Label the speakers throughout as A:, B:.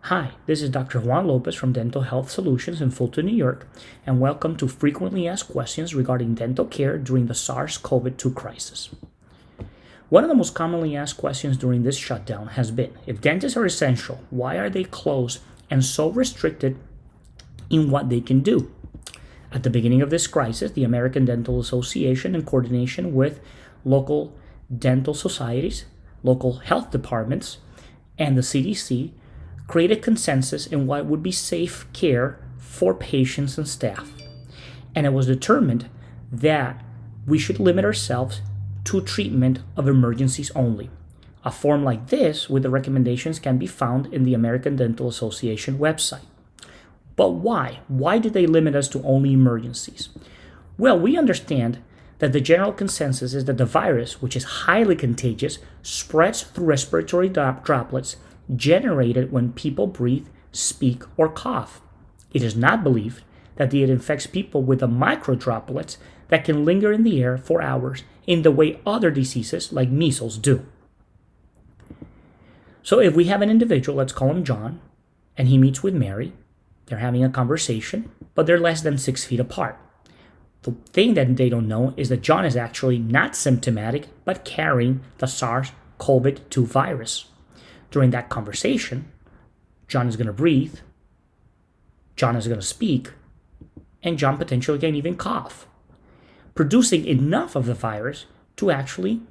A: Hi, this is Dr. Juan Lopez from Dental Health Solutions in Fulton, New York, and welcome to Frequently Asked Questions regarding dental care during the SARS-CoV-2 crisis. One of the most commonly asked questions during this shutdown has been, if dentists are essential, why are they closed and so restricted in what they can do? At the beginning of this crisis, the American Dental Association, in coordination with local dental societies, local health departments, and the CDC, created consensus in what would be safe care for patients and staff. And it was determined that we should limit ourselves to treatment of emergencies only. A form like this with the recommendations can be found in the American Dental Association website. But why? Why did they limit us to only emergencies? Well, we understand that the general consensus is that the virus, which is highly contagious, spreads through respiratory droplets generated when people breathe, speak, or cough. It is not believed that it infects people with the microdroplets that can linger in the air for hours in the way other diseases like measles do. So if we have an individual, let's call him John, and he meets with Mary, they're having a conversation, but they're less than 6 feet apart. The thing that they don't know is that John is actually not symptomatic, but carrying the SARS-CoV-2 virus. During that conversation, John is going to breathe, John is going to speak, and John potentially can even cough, producing enough of the virus to actually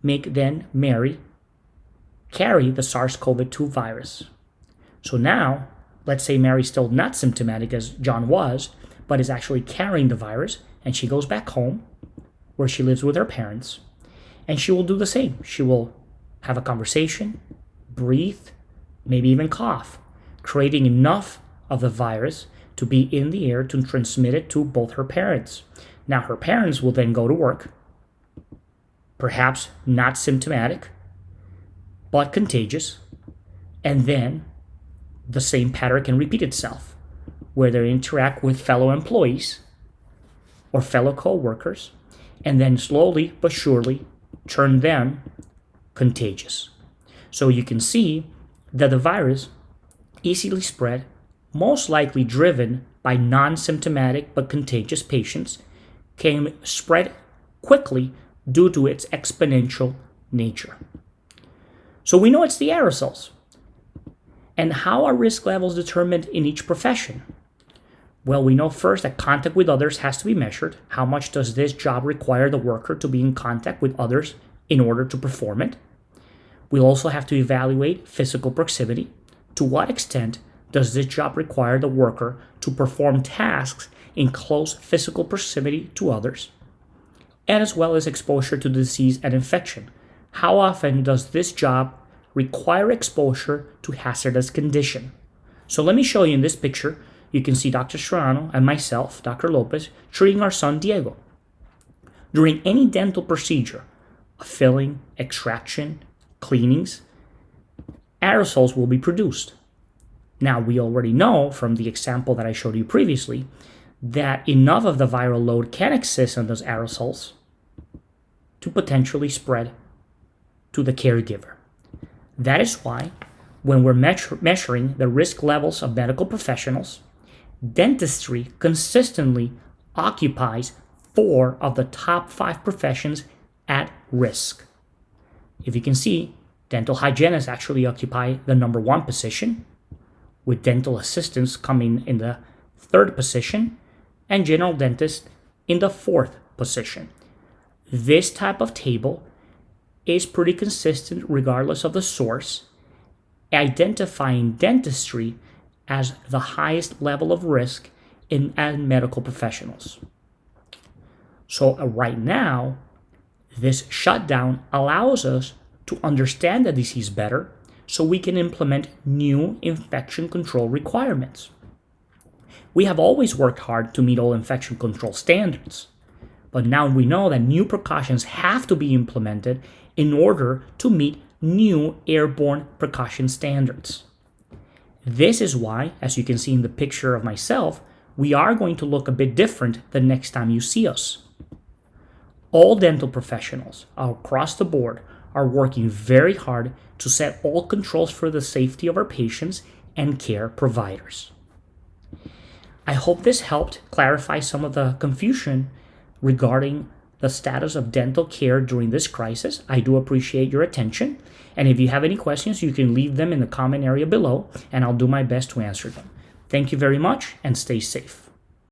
A: make then Mary carry the SARS-CoV-2 virus. So now, let's say Mary's still not symptomatic as John was, but is actually carrying the virus, and she goes back home where she lives with her parents, and she will do the same. She will have a conversation, breathe, maybe even cough, creating enough of the virus to be in the air to transmit it to both her parents. Now, her parents will then go to work, perhaps not symptomatic, but contagious, and then the same pattern can repeat itself, where they interact with fellow employees or fellow co-workers, and then slowly but surely turn them contagious. So you can see that the virus easily spread, most likely driven by non-symptomatic but contagious patients, can spread quickly due to its exponential nature. So we know it's the aerosols. And how are risk levels determined in each profession? Well, we know first that contact with others has to be measured. How much does this job require the worker to be in contact with others in order to perform it? We'll also have to evaluate physical proximity. To what extent does this job require the worker to perform tasks in close physical proximity to others? And as well as exposure to disease and infection. How often does this job require exposure to hazardous condition? So let me show you in this picture. You can see Dr. Serrano and myself, Dr. Lopez, treating our son Diego. During any dental procedure, a filling, extraction, cleanings, aerosols will be produced. Now, we already know from the example that I showed you previously that enough of the viral load can exist in those aerosols to potentially spread to the caregiver. That is why when we're measuring the risk levels of medical professionals, dentistry consistently occupies 4 of the top 5 professions at risk. If you can see, dental hygienists actually occupy the number 1 position, with dental assistants coming in the 3rd position, and general dentists in the 4th position. This type of table is pretty consistent regardless of the source, identifying dentistry as the highest level of risk in medical professionals. So right now, this shutdown allows us to understand the disease better so we can implement new infection control requirements. We have always worked hard to meet all infection control standards, but now we know that new precautions have to be implemented in order to meet new airborne precaution standards. This is why, as you can see in the picture of myself, we are going to look a bit different the next time you see us. All dental professionals across the board are working very hard to set all controls for the safety of our patients and care providers. I hope this helped clarify some of the confusion regarding the status of dental care during this crisis. I do appreciate your attention. And if you have any questions, you can leave them in the comment area below, and I'll do my best to answer them. Thank you very much, and stay safe.